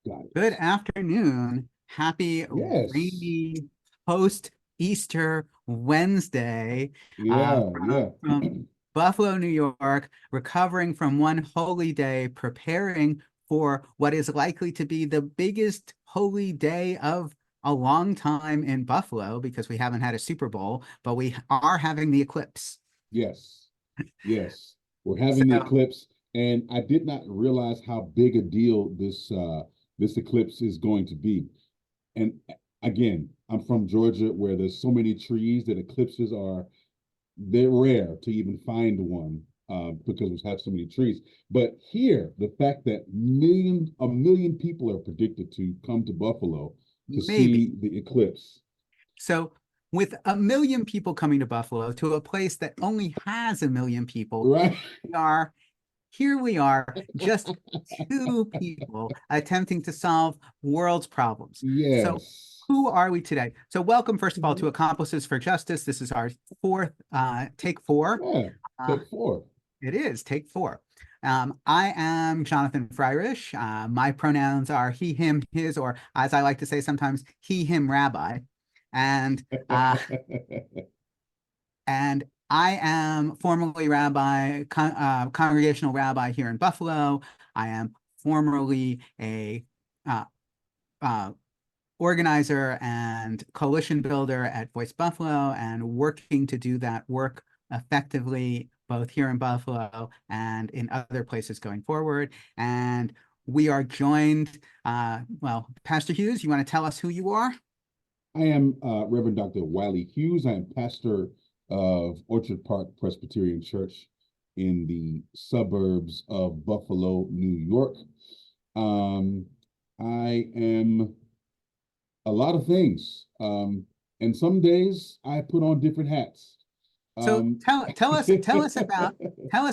Got Good it. afternoon. Happy Yes. rainy post-Easter Wednesday Yeah, yeah. from Buffalo, New York, recovering from one holy day, preparing for what is likely to be the biggest holy day of a long time in Buffalo because we haven't had a Super Bowl, but we are having the eclipse. Yes. Yes. We're having the So eclipse, and I did not realize how big a deal this eclipse is going to be. And again, I'm from Georgia where there's so many trees that eclipses are they're rare to even find one because we have so many trees. But here, the fact that a million people are predicted to come to Buffalo to maybe. see the eclipse. So with a million people coming to Buffalo, to a place that only has a million people, Right? we are here we are, just two people attempting to solve world's problems. So Yes. who are we today? So welcome, first of all, to Mhm. Accomplices for Justice. This is our fourth take four. Yeah. Uh, Take four. it is take four. I am Jonathan Freirich. My pronouns are he, him, his, or as I like to say sometimes, he, him, rabbi. And uh, and I am formerly congregational rabbi here in Buffalo. I am formerly a uh, uh, organizer and coalition builder at Voice Buffalo, and working to do that work effectively both here in Buffalo and in other places going forward. And we are joined, well, Pastor Hughes, you want to tell us who you are? I am Reverend Dr. Wylie Hughes. I am pastor of Orchard Park Presbyterian Church in the suburbs of Buffalo, New York. Um, I am a lot of things, and some days I put on different hats. So Um, tell us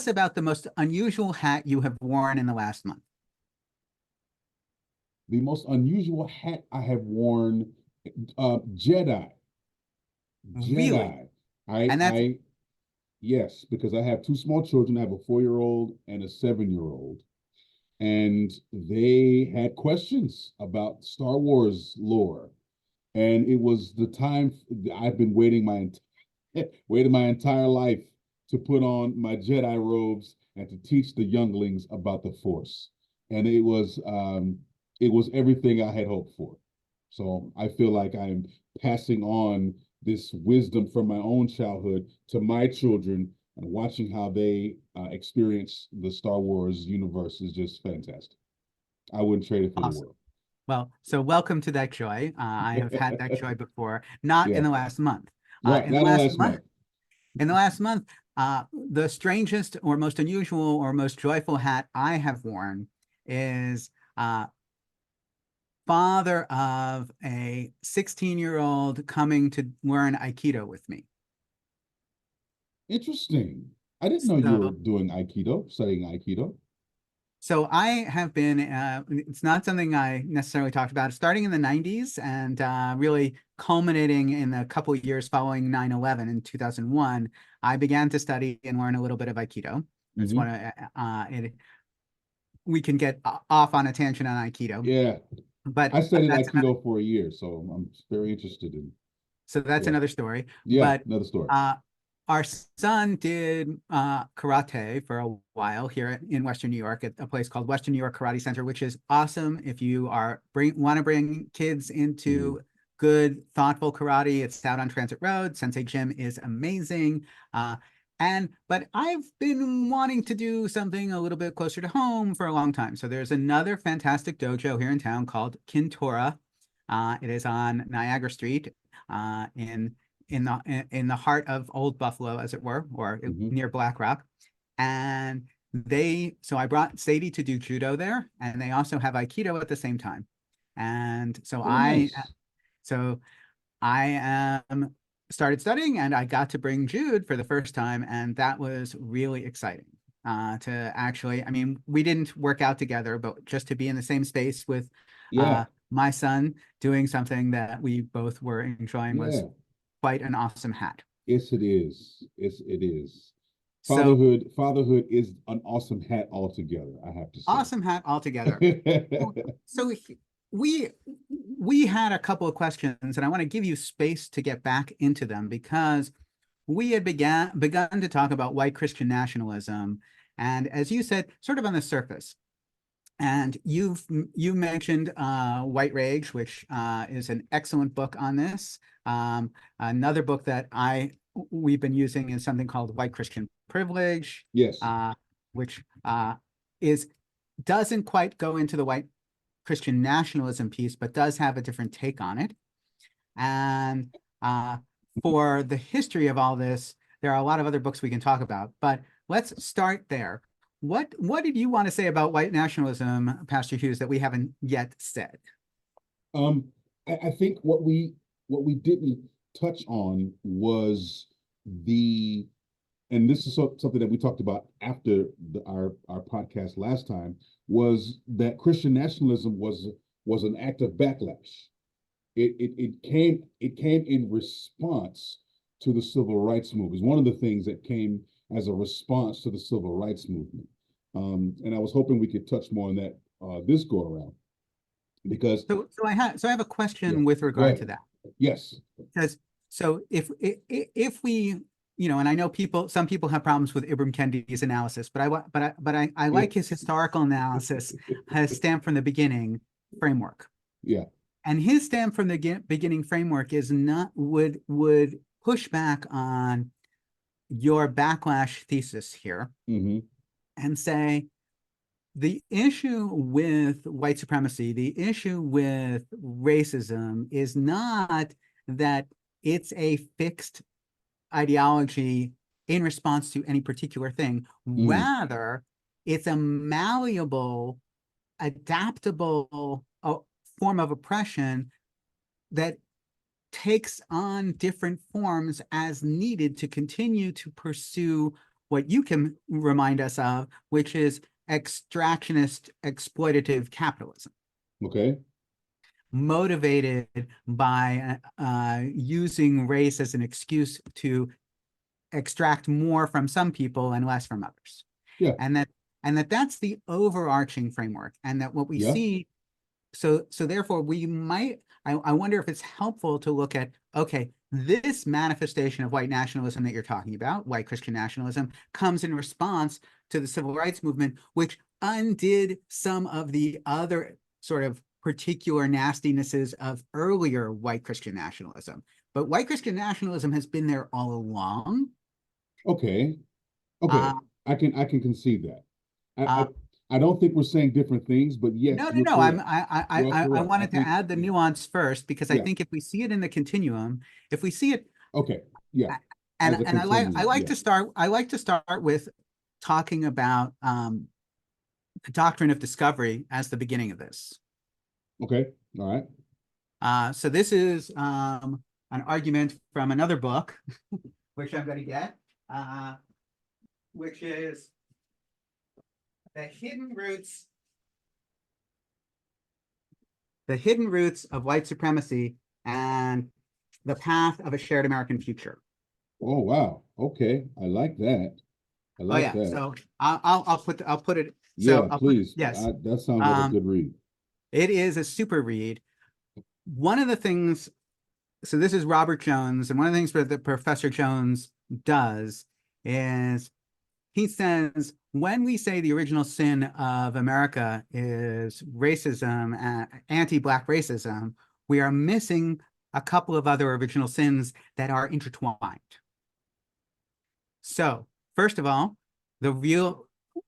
about the most unusual hat you have worn in the last month. the most unusual hat I have worn, Jedi. Really? Jedi. And that's I yes, because I have two small children. I have a 4-year-old and a 7-year-old, and they had questions about Star Wars lore, and it was the time I've been waiting my entire life to put on my Jedi robes and to teach the younglings about the Force, and it was everything I had hoped for. So I feel like I'm passing on this wisdom from my own childhood to my children, and watching how they experience the Star Wars universe is just fantastic. I wouldn't trade it for the awesome. world. Well, so welcome to that joy. I have had that joy before, not in Yeah, the last month. right. In the Not in the last last month, month. in the last month, the strangest or most unusual or most joyful hat I have worn is father of a 16-year-old coming to learn Aikido with me. Interesting. I didn't know you were So doing Aikido, studying Aikido. So I have been, it's not something I necessarily talked about, starting in the 90s and really culminating in the couple of years following 9/11 in 2001. I began to study and learn a little bit of Aikido. That's Hmm. what we can get off on a tangent on Aikido, Yeah, but I studied that's another, Aikido for a year, so I'm very interested in. so that's Yeah, another story. yeah, But another story. uh, our son did karate for a while here in Western New York at a place called Western New York Karate Center, which is awesome if you want to bring kids Hmm. into good, thoughtful karate. It's out on Transit Road. Sensei Jim is amazing. But I've been wanting to do something a little bit closer to home for a long time. So there's another fantastic dojo here in town called Kintora. It is on Niagara Street in the heart of Old Buffalo, as it were, or Hmm. near Black Rock. And so I brought Sadie to do judo there, and they also have Aikido at the same time. And Oh, nice. so I started studying, and I got to bring Jude for the first time, and that was really exciting. To actually, I mean, we didn't work out together, but just to be in the same space with Yeah, my son doing something that we both were enjoying was yeah. quite an awesome hat. Yes, it is. It is. So Fatherhood is an awesome hat altogether, I have to awesome hat altogether. say. So we we had a couple of questions, and I want to give you space to get back into them because we had begun to talk about white Christian nationalism, and as you said, sort of on the surface. And you mentioned White Rage, which is an excellent book on this. Another book that we've been using is something called White Christian Privilege, Yes. which is doesn't quite go into the white Christian nationalism piece, but does have a different take on it. And for the history of all this, there are a lot of other books we can talk about, but let's start there. What did you want to say about white nationalism, Pastor Hughes, that we haven't yet said? I think what we didn't touch on was and this is something that we talked about after our podcast last time, was that Christian nationalism was an act of backlash. It came in response to the civil rights movement. It's one of the things that came as a response to the civil rights movement. And I was hoping we could touch more on that this go around, because so I have a question yeah, with regard to that. Yes. Because so if we, and I know some people have problems with Ibram Kendi's analysis, but I like his historical analysis, has stamped from the beginning framework. Yeah. And his stamp from the beginning framework is not would push back on your backlash thesis here, and say the issue with white supremacy, the issue with racism is not that it's a fixed ideology in response to any particular thing. Rather, it's a malleable, adaptable form of oppression that takes on different forms as needed to continue to pursue what you can remind us of, which is extractionist exploitative capitalism. Okay. Motivated by using race as an excuse to extract more from some people and less from others. Yeah. And that's the overarching framework, and that what we see. So therefore we might, I wonder if it's helpful to look at, okay, this manifestation of white nationalism that you're talking about, white Christian nationalism, comes in response to the civil rights movement, which undid some of the other sort of particular nastinesses of earlier white Christian nationalism. But white Christian nationalism has been there all along. Okay. I can concede that. I don't think we're saying different things, but yes, no. correct. I wanted to add the nuance first, because I think if we see it in the continuum, if we see it, okay, yeah, and I like to start with talking about the doctrine of discovery as the beginning of this. Okay, all right. So this is an argument from another book, which I'm going to get, which is The Hidden Roots of White Supremacy and the Path of a Shared American Future. Oh, wow. Okay. I like that. That. So I'll put it. Yeah, please. Yes. That sounds like a good read. It is a super read. One of the things, so this is Robert Jones, and one of the things that Professor Jones does is he says, when we say the original sin of America is racism, anti-Black racism, we are missing a couple of other original sins that are intertwined. So, first of all,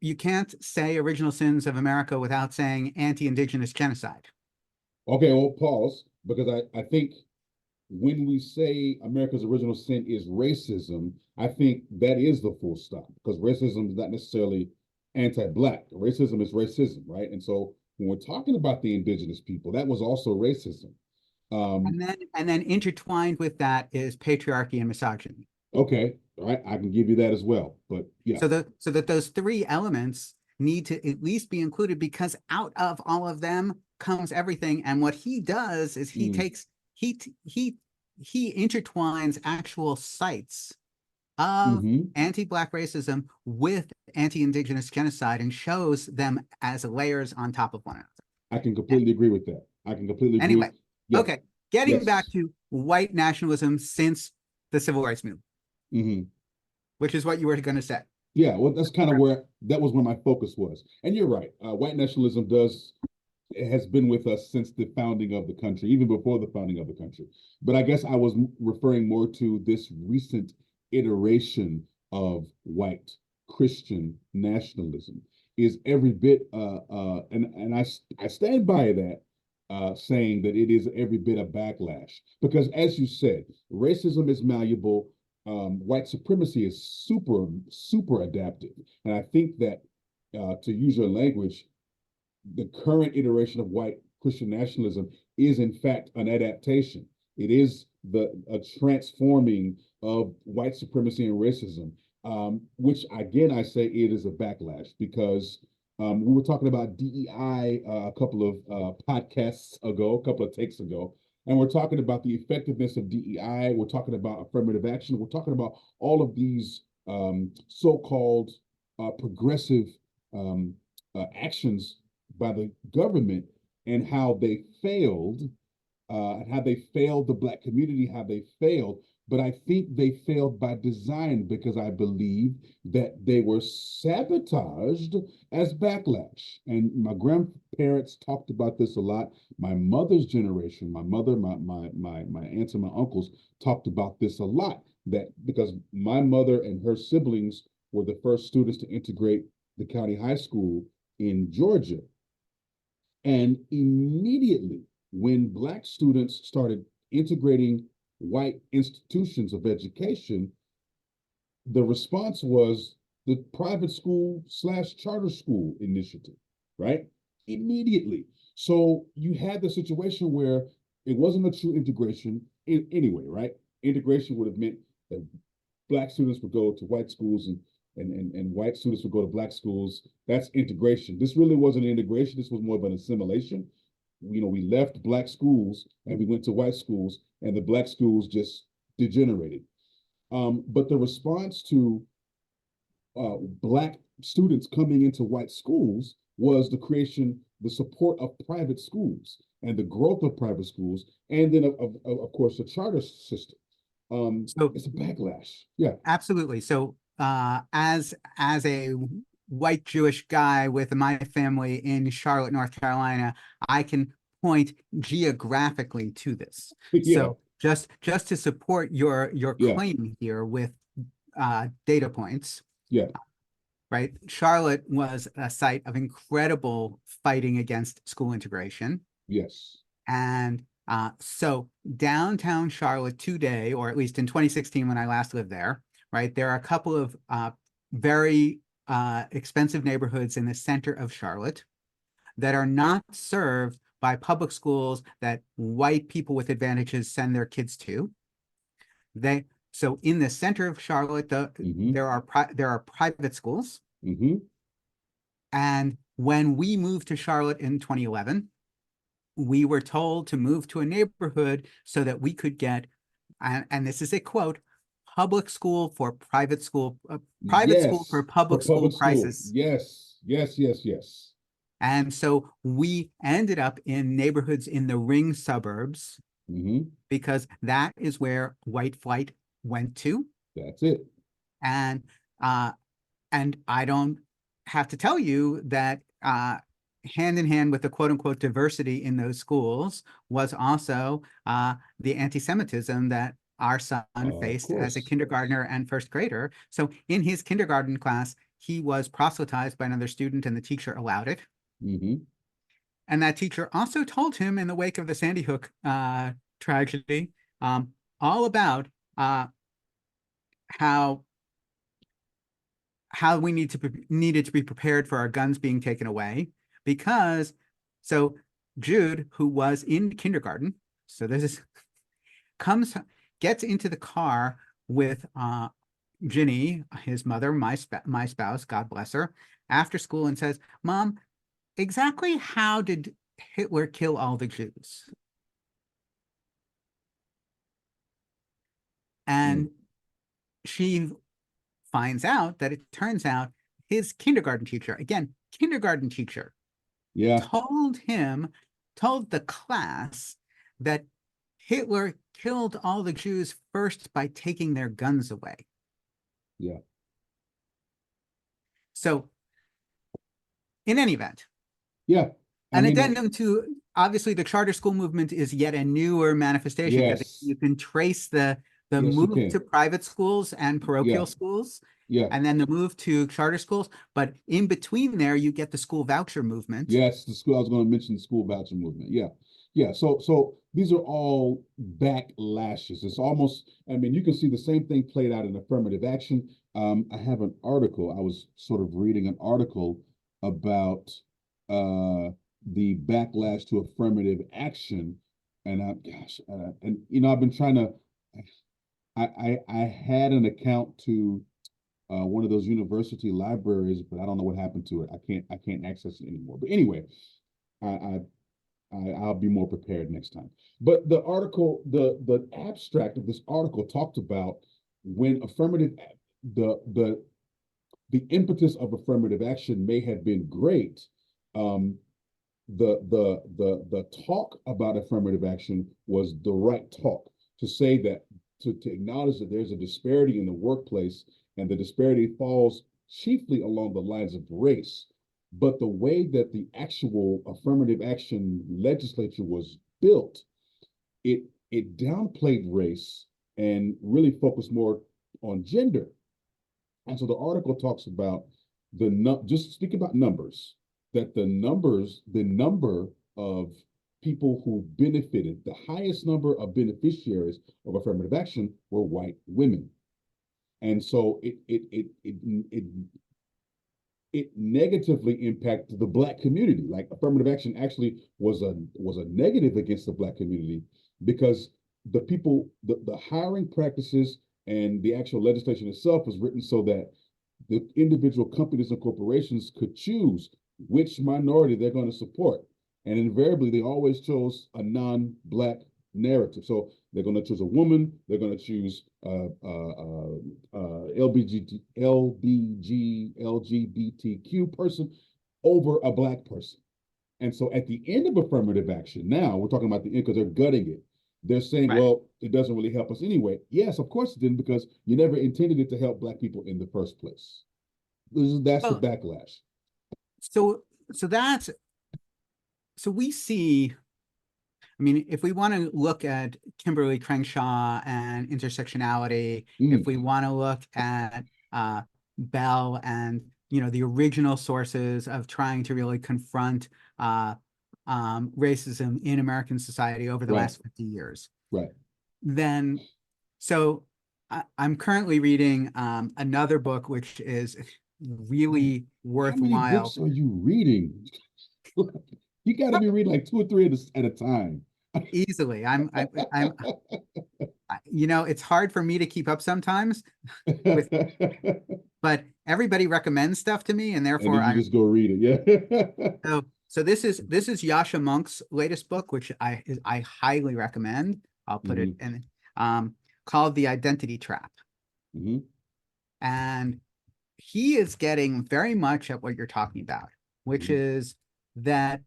you can't say original sins of America without saying anti-Indigenous genocide. Okay, well, pause, because I think when we say America's original sin is racism, I think that is the full stop, because racism is not necessarily anti-Black. Racism is racism, right? And so when we're talking about the indigenous people, that was also racism. And then intertwined with that is patriarchy and misogyny. Okay, all right, I can give you that as well, but yeah. So that those three elements need to at least be included, because out of all of them comes everything. And what he does is he intertwines actual sites of Hmm. anti-Black racism with anti-Indigenous genocide and shows them as layers on top of one another. I can completely agree with that. I can completely agree Anyway, with, yes, okay, getting back yes. to white nationalism since the Civil Rights Movement, Hmm. which is what you were going to say. Yeah, well, that's kind of where that was where my focus was. And you're right. White nationalism does it has been with us since the founding of the country, even before the founding of the country. But I guess I was referring more to this recent iteration of white Christian nationalism is every bit, and I stand by that, saying that it is every bit a backlash because, as you said, racism is malleable. White supremacy is super adaptive, and I think that, to use your language, the current iteration of white Christian nationalism is in fact an adaptation. It is the a transforming of white supremacy and racism, which again I say it is a backlash because we were talking about DEI a couple of podcasts ago, a couple of takes ago, and we're talking about the effectiveness of DEI. We're talking about affirmative action. We're talking about all of these so-called progressive actions by the government and how they failed the Black community, how they failed. But I think they failed by design because I believe that they were sabotaged as backlash. And my grandparents talked about this a lot. My mother's generation, my mother, my aunts and my uncles talked about this a lot. That because my mother and her siblings were the first students to integrate the county high school in Georgia. And immediately, when Black students started integrating white institutions of education, the response was the private school slash charter school initiative, right? Immediately. So you had the situation where it wasn't a true integration anyway, right? Integration would have meant that Black students would go to white schools and white students would go to Black schools. That's integration. This really wasn't integration. This was more of an assimilation. We left Black schools and we went to white schools, and the Black schools just degenerated. But the response to Black students coming into white schools was the support of private schools and the growth of private schools, and then of course the charter system. So it's a backlash. Yeah, absolutely. So as a white Jewish guy with my family in Charlotte, North Carolina, I can point geographically to this. yeah, So just to support your yeah, claim here with data points, yeah, right? Charlotte was a site of incredible fighting against school integration. yes, And so downtown Charlotte today, or at least in 2016 when I last lived there, right, there are a couple of very expensive neighborhoods in the center of Charlotte that are not served by public schools that white people with advantages send their kids to. So in the center of Charlotte, mm-hmm, there are private schools. mm-hmm, And when we moved to Charlotte in 2011, we were told to move to a neighborhood so that we could get, and this is a quote, public school for private school, private school for yes, for public school public school, prices. yes, yes, yes, yes, And so we ended up in neighborhoods in the ring suburbs mm-hmm, because that is where white flight went to. that's it, And uh, and I don't have to tell you that hand in hand with the quote unquote diversity in those schools was also the anti-Semitism that our son of faced as a course, kindergartner and first grader. So in his kindergarten class, he was proselytized by another student and the teacher allowed it. mm-hmm, And that teacher also told him in the wake of the Sandy Hook tragedy all about how we needed to be prepared for our guns being taken away because so Jude, who was in kindergarten, so this is gets into the car with Ginny, his mother, my spouse, God bless her, after school and says, "Mom, exactly how did Hitler kill all the Jews?" mm, And she finds out that it turns out his kindergarten teacher, again, kindergarten teacher, Yeah. told the class that Hitler killed all the Jews first by taking their guns away. Yeah. So, in any event, Yeah. I an mean, addendum to obviously the charter school movement is yet a newer manifestation because yes. you can trace the Yes, you move can. to private schools and parochial Yeah. schools, Yeah. and then the move to charter schools. But in between there, you get the school voucher movement. Yes, the school. I was going to mention the school voucher movement. Yeah, yeah. So these are all backlashes. It's almost. I mean, you can see the same thing played out in affirmative action. I have an article. I was sort of reading an article about the backlash to affirmative action, and and I've been trying to. I had an account to one of those university libraries, but I don't know what happened to it. I can't access it anymore. But anyway, I, I I'll be more prepared next time. But the article, the abstract of this article talked about when affirmative the the impetus of affirmative action may have been great. The talk about affirmative action was the right talk to say that to acknowledge that there's a disparity in the workplace, and the disparity falls chiefly along the lines of race. But the way that the actual affirmative action legislature was built, it downplayed race and really focused more on gender. And so the article talks about just speak about numbers, that the number of people who benefited, the highest number of beneficiaries of affirmative action were white women. And so it negatively impacted the Black community. Like affirmative action actually was a negative against the Black community, because the hiring practices and the actual legislation itself was written so that the individual companies and corporations could choose which minority they're going to support. And invariably, they always chose a non-Black narrative. So they're going to choose a woman, they're going to choose LGBTQ person over a Black person. And so at the end of affirmative action, now we're talking about the end because they're gutting it. They're saying, Right. well, it doesn't really help us anyway. Yes, of course it didn't, because you never intended it to help Black people in the first place. That's the backlash. So we see, I mean, if we want to look at Kimberly Crenshaw and intersectionality, if we want to look at Bell and the original sources of trying to really confront racism in American society over the last 50 years, right? Then, so I'm currently reading another book which is really worthwhile. How many books are you reading? You got to be reading like 2 or 3 at a time. Easily. I'm it's hard for me to keep up sometimes with, but everybody recommends stuff to me, and therefore and you just go read it. Yeah. So this is Yasha Monk's latest book, which I highly recommend. I'll put it in, called The Identity Trap. And he is getting very much at what you're talking about, which is that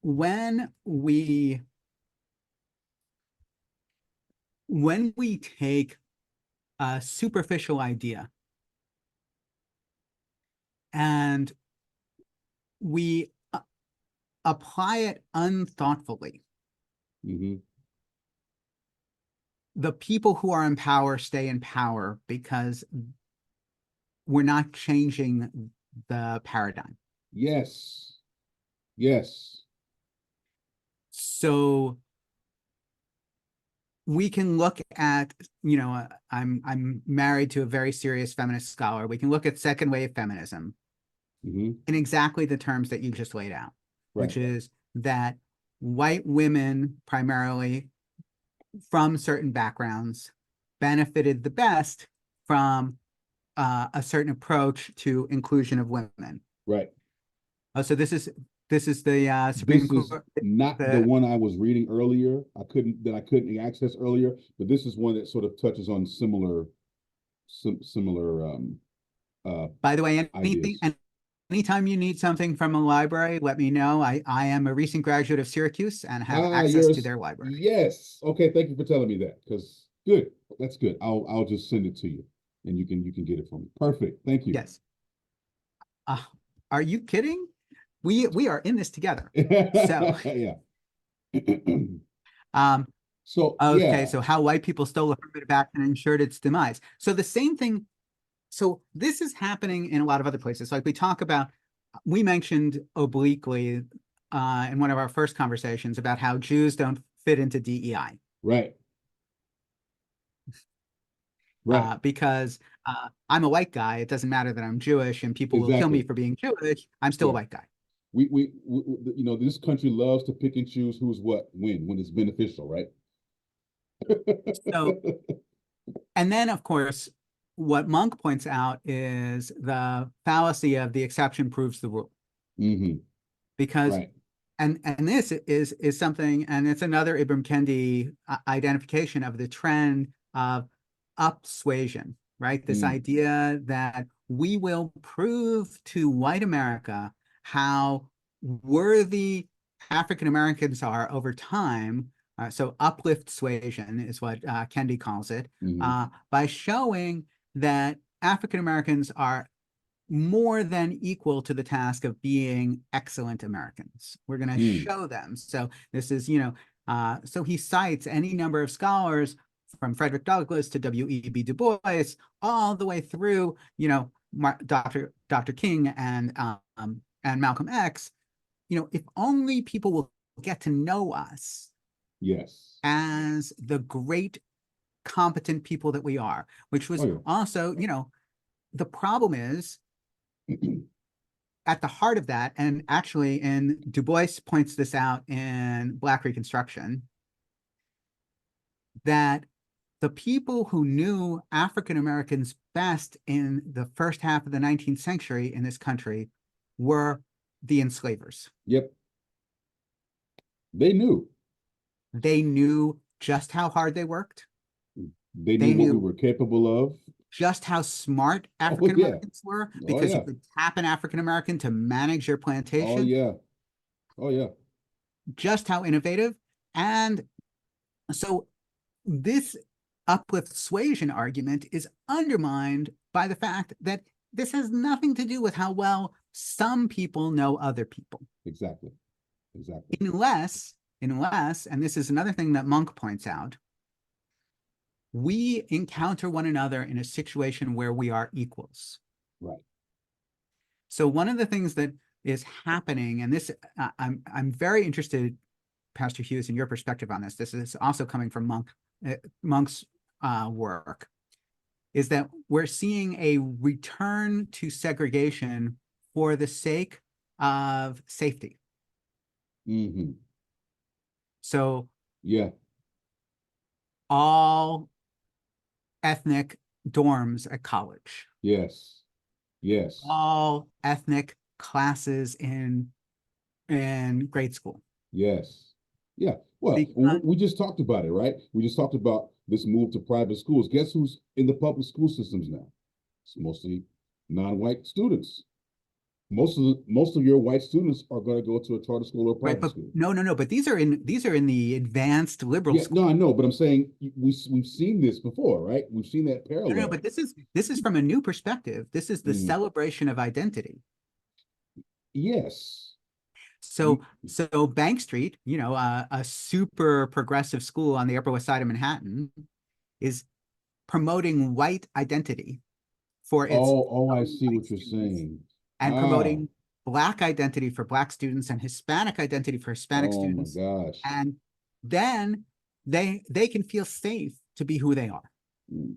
when we take a superficial idea and we apply it unthoughtfully, the people who are in power stay in power because we're not changing the paradigm. Yes. Yes. So we can look at, I'm married to a very serious feminist scholar. We can look at second wave feminism in exactly the terms that you just laid out, which is that white women, primarily from certain backgrounds, benefited the best from a certain approach to inclusion of women. Right. So this is the Supreme Court. This is not the one I was reading earlier. I couldn't access earlier, but this is one that sort of touches on similar similar By the way, ideas. anytime you need something from a library, let me know. I am a recent graduate of Syracuse and have Ah, access to yours. their library. Yes. Okay. Thank you for telling me that. Because good. That's good. I'll just send it to you, and you can get it from me. Perfect. Thank you. Yes. Uh, are you kidding? We are in this together. So, Yeah. um, So okay, yeah. so how white people stole affirmative action and ensured its demise. So the same thing. So this is happening in a lot of other places. Like we mentioned obliquely in one of our first conversations about how Jews don't fit into DEI. Right. Right. Because I'm a white guy. It doesn't matter that I'm Jewish and people will kill me Exactly. for being Jewish. I'm still a Yeah. white guy. This country loves to pick and choose who's what when it's beneficial, right? So, and then of course, what Monk points out is the fallacy of the exception proves the rule. Hmm. Because Right. and this is something, and it's another Ibram Kendi identification of the trend of upsuasion, right? This Mm. idea that we will prove to white America how worthy African Americans are over time. So uplift suasion is what Kendi calls it, Hmm. by showing that African Americans are more than equal to the task of being excellent Americans. We're going to Mm. show them. So this is, so he cites any number of scholars from Frederick Douglass to W.E.B. Du Bois, all the way through, Dr. King and Malcolm X. If only people will get to know us Yes. as the great competent people that we are, which Oh was yeah. also, the problem is at the heart of that, and actually, and Du Bois points this out in Black Reconstruction, that the people who knew African Americans best in the first half of the 19th century in this country were the enslavers. Yep. They knew. They knew just how hard they worked. They knew They what we knew were capable of. just how smart Oh African yeah. Americans were Oh because you yeah. could tap an African American to manage your Oh plantation, yeah. Oh yeah. just how innovative. And so this uplift suasion argument is undermined by the fact that this has nothing to do with how well some people know other people. Exactly. Exactly. Unless, and this is another thing that Monk points out, we encounter one another in a situation where we are equals. Right. So one of the things that is happening, and this I'm very interested, Pastor Hughes, in your perspective on this. This is also coming from Monk's work, is that we're seeing a return to segregation for the sake of safety. Hmm. So Yeah. all ethnic dorms at college, Yes. Yes. all ethnic classes in grade school. Yes. Yeah. Well, Because, we just talked about it, right? We just talked about this move to private schools. Guess who's in the public school systems now? It's mostly non-white students. Most of your white students are going to go to a charter school or right, private but school. no, but these are in the advanced liberal Yeah, school. no, I know, but I'm saying we've seen this before, right? We've seen that No, parallel. but this is from a new perspective. This is the Mm, celebration of identity. yes. So, We, so Bank Street, a super progressive school on the Upper West Side of Manhattan, is promoting white identity for its I young see white what you're students, saying. and Ah, promoting Black identity for Black students and Hispanic identity for Hispanic oh my students. gosh. And then they can feel safe to be who they are. Mm,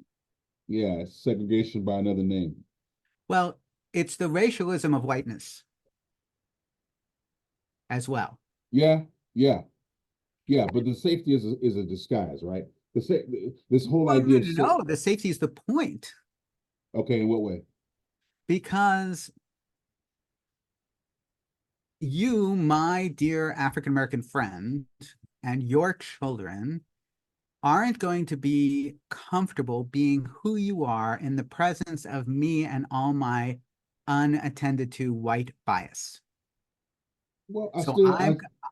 yeah, segregation by another name. Well, it's the racialism of whiteness as well. Yeah, yeah, yeah. But the safety is a disguise, right? This whole No, idea no, of no, no. The safety is the point, okay, in what way? because you, my dear African American friend, and your children aren't going to be comfortable being who you are in the presence of me and all my unattended to white bias. Well, So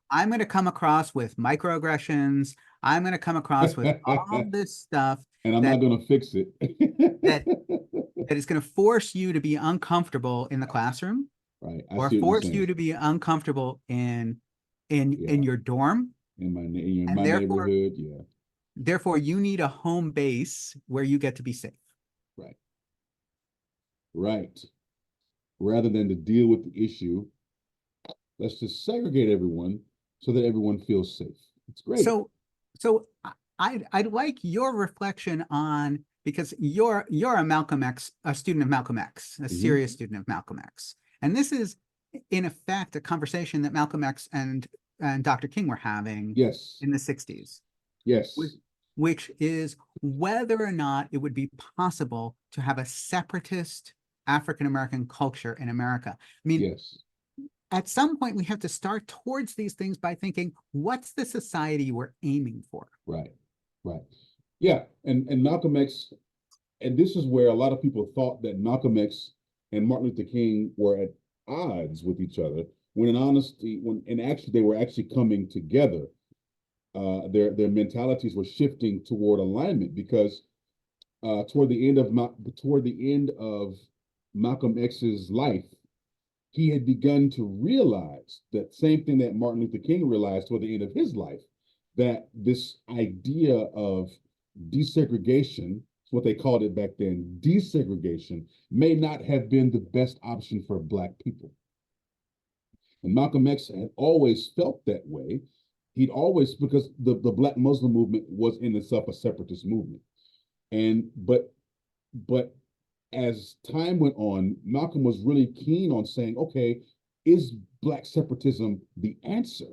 I'm going to come across with microaggressions. I'm going to come across with all this stuff and I'm not that going to fix it. that that is going to force you to be uncomfortable in the classroom, Right. I or see what you're force you saying. to be uncomfortable in Yeah. your dorm, In and my neighborhood. Yeah. therefore you need a home base where you get to be safe. Right. Right. Rather than to deal with the issue, let's just segregate everyone so that everyone feels safe. It's great. So, I'd like your reflection on, because you're a Malcolm X, a student of Malcolm X, a Hmm. serious student of Malcolm X, and this is in effect a conversation that Malcolm X and Dr. King were having Yes. in the 60s, which, Yes. which is whether or not it would be possible to have a separatist African American culture in America. I mean, Yes. at some point we have to start towards these things by thinking, what's the society we're aiming for? Right. Right. Yeah. And Malcolm X, and this is where a lot of people thought that Malcolm X and Martin Luther King were at odds with each other, when in honesty, when in actually they were actually coming together. Their mentalities were shifting toward alignment because toward the end of Malcolm X's life, he had begun to realize that same thing that Martin Luther King realized toward the end of his life, that this idea of desegregation, what they called it back then, desegregation, may not have been the best option for Black people. And Malcolm X had always felt that way. He'd always, because the Black Muslim movement was in itself a separatist movement. And but as time went on, Malcolm was really keen on saying, okay, is Black separatism the answer?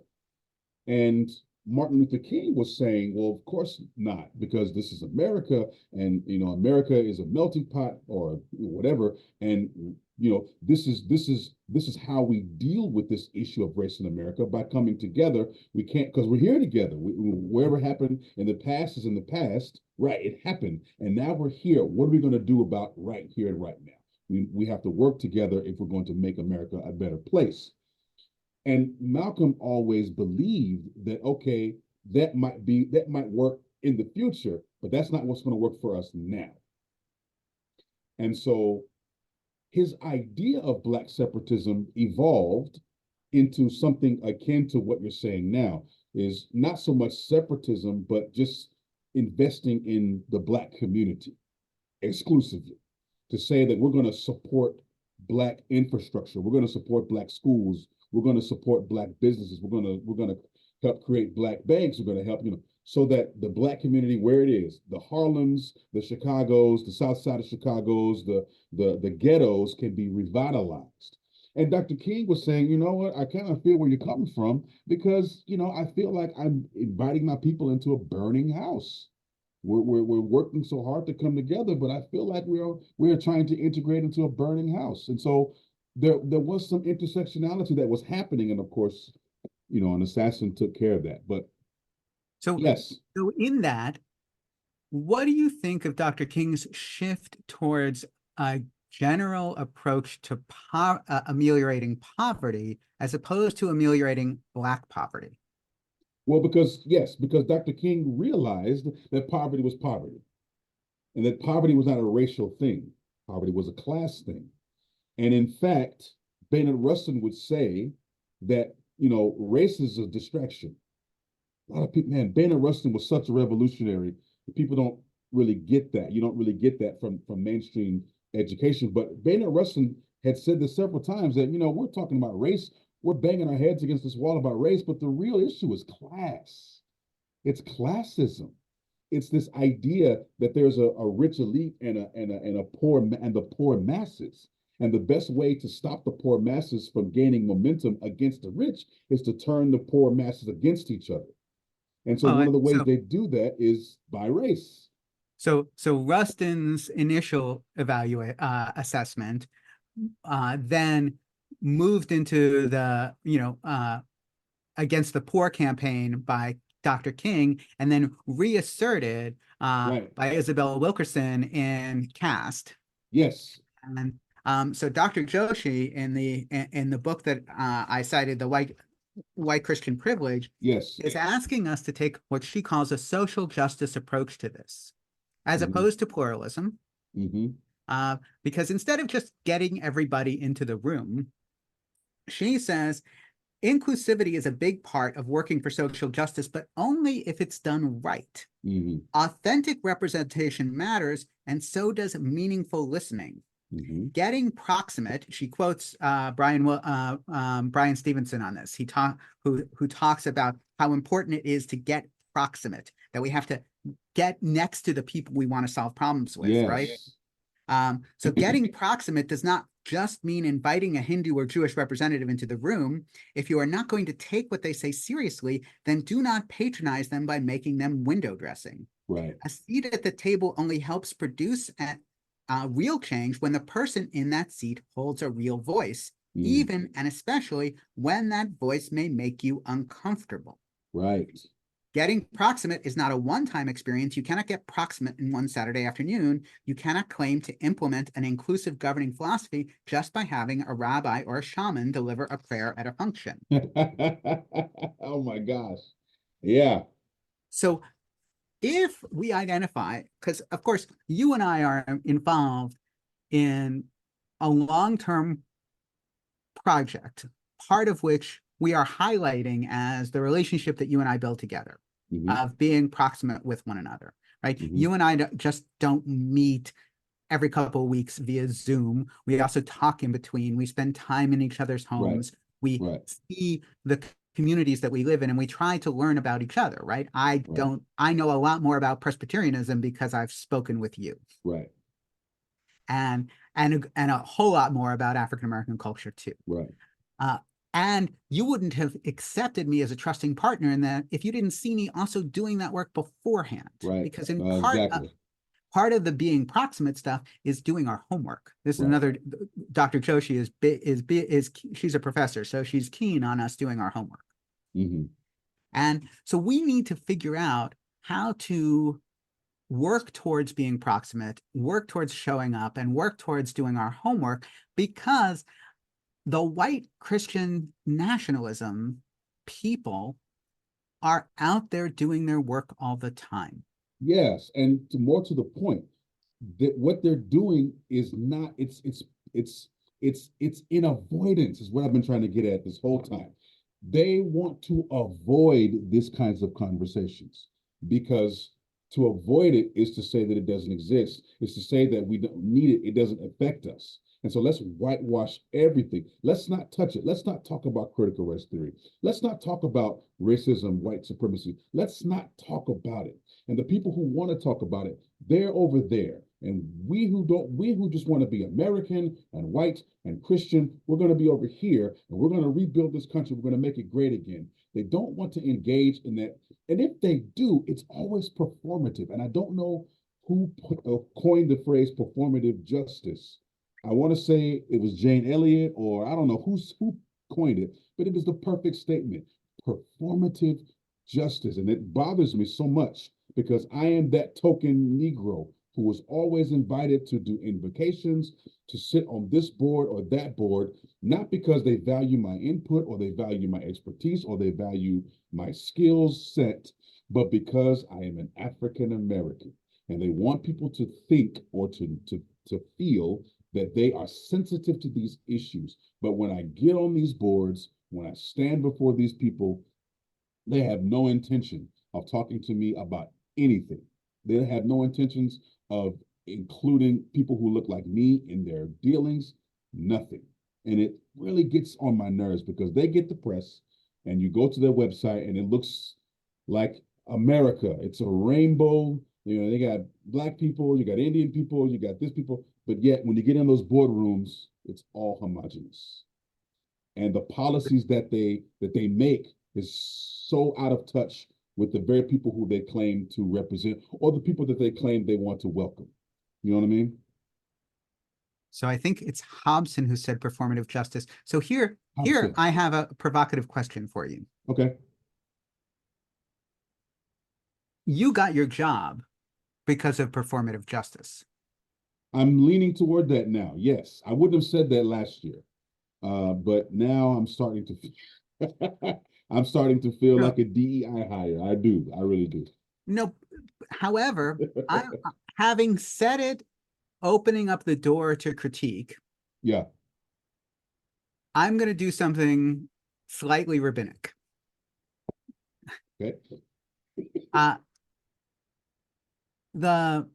And Martin Luther King was saying, well, of course not, because this is America, and America is a melting pot or whatever, and this is how we deal with this issue of race in America, by coming together. We can't, because we're here together. Whatever happened in the past is in the past, right? It happened, and now we're here. What are we going to do about right here and right now? We have to work together if we're going to make America a better place. And Malcolm always believed that, okay, that might work in the future, but that's not what's going to work for us now. And so his idea of Black separatism evolved into something akin to what you're saying now, is not so much separatism, but just investing in the Black community exclusively, to say that we're going to support Black infrastructure, we're going to support Black schools, we're going to support Black businesses, we're going to help create Black banks, we're going to help, so that the Black community, where it is, the Harlems, the Chicagos, the South Side of Chicago's, the ghettos, can be revitalized. And Dr. King was saying, you know what, I kind of feel where you're coming from, because I feel like I'm inviting my people into a burning house. We're working so hard to come together, but I feel like we're trying to integrate into a burning house. And so there was some intersectionality that was happening, and of course, an assassin took care of that. But So, yes, so in that, what do you think of Dr. King's shift towards a general approach to ameliorating poverty as opposed to ameliorating Black poverty? well, because Dr. King realized that poverty was poverty, and that poverty was not a racial thing. Poverty was a class thing. And in fact, Bernard Rustin would say that, race is a distraction. A lot of people, man, Bernard Rustin was such a revolutionary. People don't really get that. You don't really get that from mainstream education. But Bernard Rustin had said this several times, that, we're talking about race. We're banging our heads against this wall about race, but the real issue is class. It's classism. It's this idea that there's a rich elite and a poor, and the poor masses. And the best way to stop the poor masses from gaining momentum against the rich is to turn the poor masses against each other. And so one Well, of the ways so they do that is by race. so Rustin's initial assessment then moved into the against the poor campaign by Dr. King and then reasserted Right. by Isabella Wilkerson in Caste. Yes. And so Dr. Joshi in the book that I cited, the white Christian privilege, Yes. is asking us to take what she calls a social justice approach to this, as Mm-hmm. opposed to pluralism. Mm-hmm. Because instead of just getting everybody into the room, she says inclusivity is a big part of working for social justice, but only if it's done right. Mm-hmm. Authentic representation matters, and so does meaningful listening. Mm-hmm. Getting proximate, she quotes Brian Stevenson on this. Who talks about how important it is to get proximate, that we have to get next to the people we want to solve problems with, right? Yes. So getting proximate does not just mean inviting a Hindu or Jewish representative into the room. If you are not going to take what they say seriously, then do not patronize them by making them window dressing. Right. A seat at the table only helps produce real change when the person in that seat holds a real voice, even and especially when that voice may make you uncomfortable. Right. Getting proximate is not a one-time experience. You cannot get proximate in one Saturday afternoon. You cannot claim to implement an inclusive governing philosophy just by having a rabbi or a shaman deliver a prayer at a function. Oh my gosh. Yeah. So if we identify, because of course you and I are involved in a long-term project, part of which we are highlighting as the relationship that you and I build together, Mm-hmm. of being proximate with one another, right? Mm-hmm. You and I just don't meet every couple of weeks via Zoom. We also talk in between. We spend time in each other's Right. homes. We Right. see the communities that we live in, and we try to learn about each other, right? I know a lot more about Presbyterianism because I've spoken with you. Right. And a whole lot more about African American culture too. Right. And you wouldn't have accepted me as a trusting partner in that if you didn't see me also doing that work beforehand. Right. Because in Exactly. part of the being proximate stuff is doing our homework. This is Right. another. Dr. Joshi is she's a professor, so she's keen on us doing our homework. Mm-hmm. And so we need to figure out how to work towards being proximate, work towards showing up, and work towards doing our homework, because the white Christian nationalism people are out there doing their work all the time. Yes, and more to the point, that what they're doing is not. It's in avoidance is what I've been trying to get at this whole time. They want to avoid this kinds of conversations because to avoid it is to say that it doesn't exist. It's to say that we don't need it. It doesn't affect us. And so let's whitewash everything. Let's not touch it. Let's not talk about critical race theory. Let's not talk about racism, white supremacy. Let's not talk about it. And the people who want to talk about it, they're over there. And we who just want to be American and white and Christian, we're going to be over here and we're going to rebuild this country. We're going to make it great again. They don't want to engage in that. And if they do, it's always performative. And I don't know who coined the phrase performative justice. I want to say it was Jane Elliott, or I don't know who coined it, but it was the perfect statement. Performative justice. And it bothers me so much because I am that token Negro who was always invited to do invocations, to sit on this board or that board, not because they value my input or they value my expertise or they value my skills set, but because I am an African American. And they want people to think or to feel that they are sensitive to these issues. But when I get on these boards, when I stand before these people, they have no intention of talking to me about anything. They have no intentions of including people who look like me in their dealings, nothing. And it really gets on my nerves because they get the press and you go to their website and it looks like America. It's a rainbow. You know, they got black people, you got Indian people, you got this people, but yet when you get in those boardrooms, it's all homogenous. And the policies that they make is so out of touch with the very people who they claim to represent or the people that they claim they want to welcome. You know what I mean? So I think it's Hobson who said performative justice. So here Hobson. I have a provocative question for you. Okay. you got your job because of performative justice. I'm leaning toward that now. Yes, I wouldn't have said that last year, but now I'm starting to. I'm starting to feel So, like a DEI hire. I do. I really do. no, however, I having said it, opening up the door to critique, Yeah. I'm going to do something slightly rabbinic. Okay. Uh, the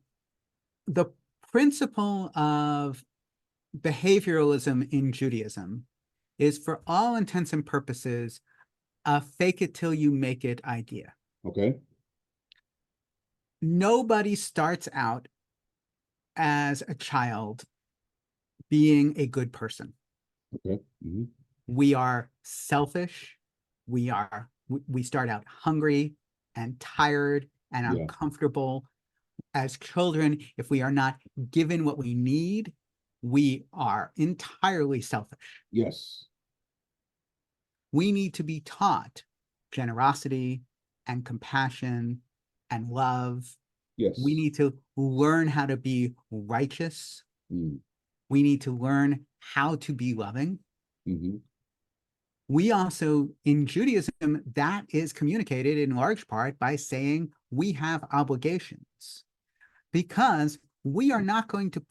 the principle of behavioralism in Judaism is, for all intents and purposes, a fake it till you make it idea. Okay. Nobody starts out as a child being a good person. Okay. Mm-hmm. We are selfish. We start out hungry and tired and Yeah. uncomfortable. As children, if we are not given what we need, we are entirely selfish. Yes. We need to be taught generosity and compassion and love. We Yes. need to learn how to be righteous. Mm-hmm. We need to learn how to be loving. Mm-hmm. We also, in Judaism, that is communicated in large part by saying we have obligations, because we are not going to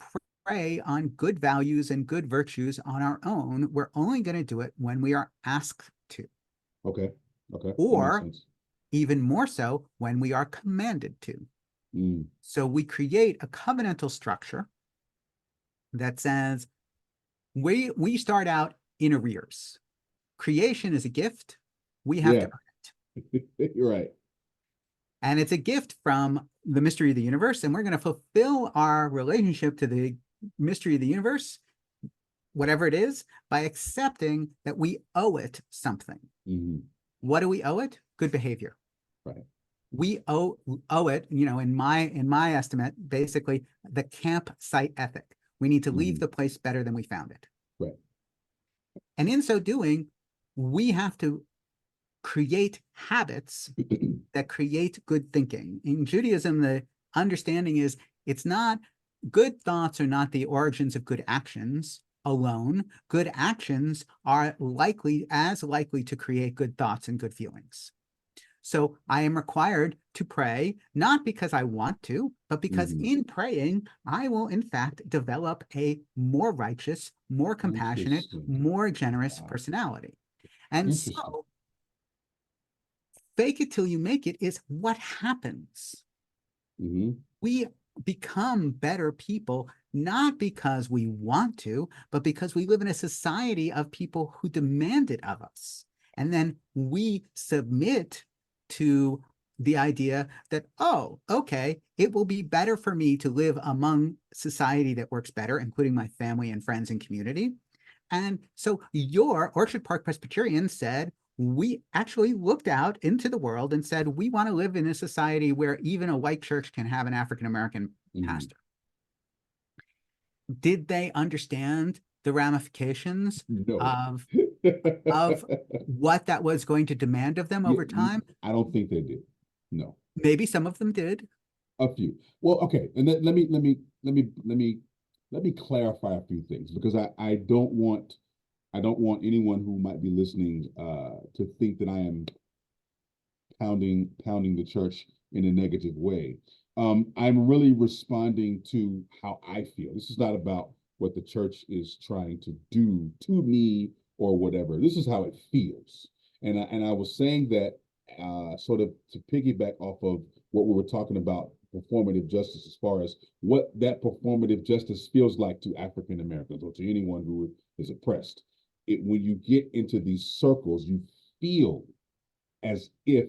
prey on good values and good virtues on our own. We're only going to do it when we are asked to, Okay. Okay. That makes or sense. even more so when we are commanded to. Mm. So we create a covenantal structure that says we start out in arrears. Creation is a gift. We have to Yeah. earn it. You're right. And it's a gift from the mystery of the universe. And we're going to fulfill our relationship to the mystery of the universe, whatever it is, by accepting that we owe it something. Mm-hmm. What do we owe it? Good behavior. Right. We owe it, in my estimate, basically the campsite ethic. We need to leave Mm-hmm. the place better than we found it. Right. And in so doing, we have to create habits that create good thinking. In Judaism, the understanding is it's not, good thoughts are not the origins of good actions alone. Good actions are as likely to create good thoughts and good feelings. So I am required to pray, not because I want to, but because Mm-hmm. in praying, I will in fact develop a more righteous, more compassionate, Interesting. more generous Wow. personality. And Interesting. so fake it till you make it is what happens. Mm-hmm. We become better people, not because we want to, but because we live in a society of people who demand it of us. And then we submit to the idea that, oh, okay, it will be better for me to live among society that works better, including my family and friends and community. And so your Orchard Park Presbyterian said, we actually looked out into the world and said, we want to live in a society where even a white church can have an African American Mm-hmm. pastor. Did they understand the ramifications No. of what that was going to demand of them Yeah, over time? I don't think they did. No. Maybe some of them did. A few. Well, okay, and then let me clarify a few things because I don't want anyone who might be listening to think that I am pounding the church in a negative way. I'm really responding to how I feel. This is not about what the church is trying to do to me or whatever. This is how it feels. And I was saying that sort of to piggyback off of what we were talking about performative justice, as far as what that performative justice feels like to African Americans or to anyone who is oppressed. When you get into these circles, you feel as if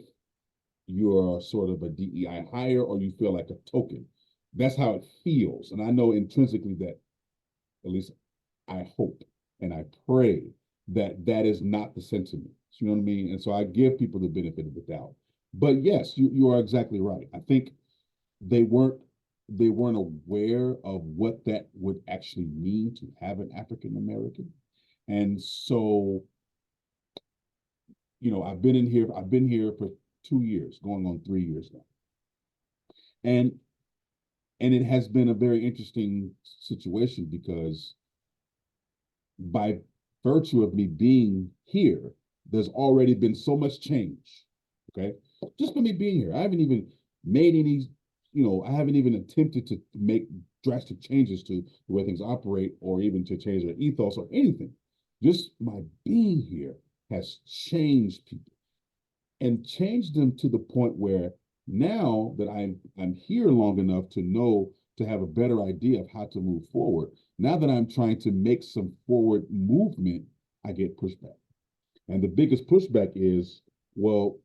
you're sort of a DEI hire or you feel like a token. That's how it feels. And I know intrinsically that, at least I hope and I pray that that is not the sentiment. You know what I mean? And so I give people the benefit of the doubt. But yes, you are exactly right. I think they weren't they weren't aware of what that would actually mean to have an African American. And so, I've been here for 2 years, going on 3 years now. And and it has been a very interesting situation because by virtue of me being here, there's already been so much change. Okay. Just by me being here. I haven't even made any, I haven't even attempted to make drastic changes to the way things operate or even to change their ethos or anything. Just my being here has changed people and changed them to the point where now that I'm here long enough to know to have a better idea of how to move forward. Now that I'm trying to make some forward movement, I get pushback. And the biggest pushback is, well,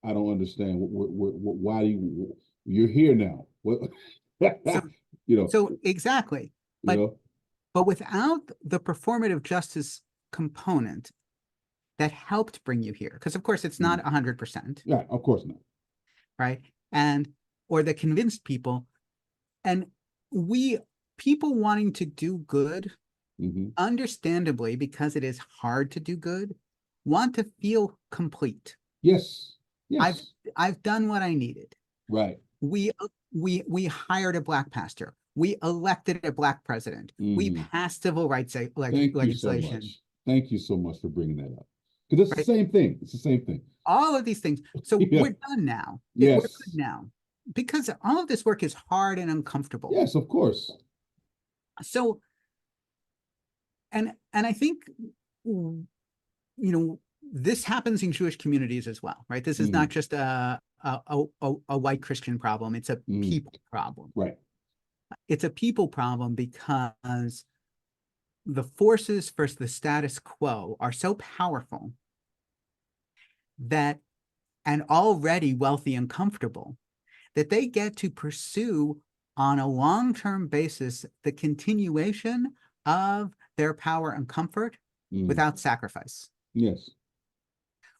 I don't understand. Why do you're here now? What, So, you know, so exactly. you But know, but without the performative justice component that helped bring you here, because of course it's not 100%, yeah, of course not. right? And or that convinced people, and we people wanting to do good, Mm-hmm. understandably, because it is hard to do good, want to feel complete. Yes, I've yes, I've done what I needed. right. We hired a black pastor. We elected a black president. We Mm-hmm. passed civil rights Thank you so legislation, much. Thank you so much for bringing that up. Because it's right? the same thing. It's the same thing. All of these things. So Yeah. we're done now. We're good Yes. now because all of this work is hard and uncomfortable. Yes, of course. So, and I think, this happens in Jewish communities as well, right? This is Mm-hmm. not just a white Christian problem. It's a Mm-hmm. people problem. Right. It's a people problem because the forces for the status quo are so powerful that, and already wealthy and comfortable, that they get to pursue on a long-term basis the continuation of their power and comfort Mm-hmm. without sacrifice. Yes.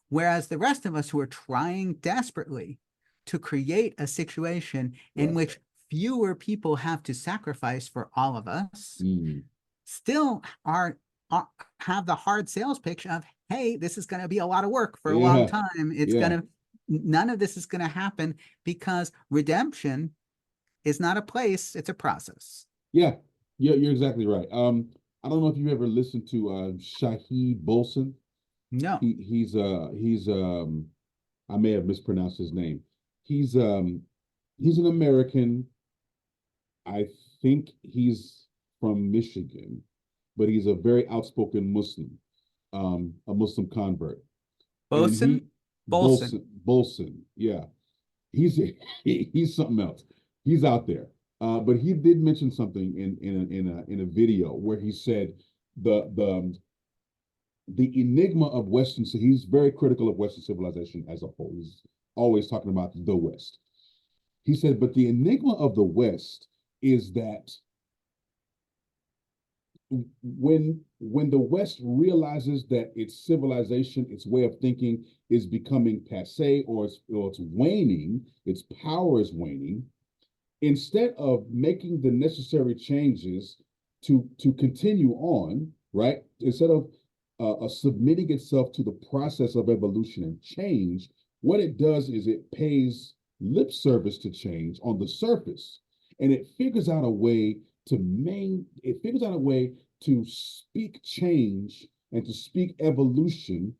Whereas the rest of us who are trying desperately to create a situation in Right. which fewer people have to sacrifice for all of us Mm-hmm. still have the hard sales pitch of, hey, this is going to be a lot of work for a long Yeah. time. Yeah. None of this is going to happen because redemption is not a place, it's a process. Yeah. Yeah, you're exactly right. I don't know if you ever listened to Shahid Bolson. No. He's I may have mispronounced his name. He's an American. I think he's from Michigan, but he's a very outspoken Muslim, a Muslim convert. And he Boson? Bolson. Bolson, yeah, he's he's something else. He's out there. But he did mention something in a video where he said the the the enigma of Western. So he's very critical of Western civilization as a whole. He's always talking about the West. He said, but the enigma of the West is that when the West realizes that its civilization, its way of thinking is becoming passe or it's waning, its power is waning, instead of making the necessary changes to continue on, right? Instead of submitting itself to the process of evolution and change, what it does is it pays lip service to change on the surface, and it figures out a way it figures out a way to speak change and to speak evolution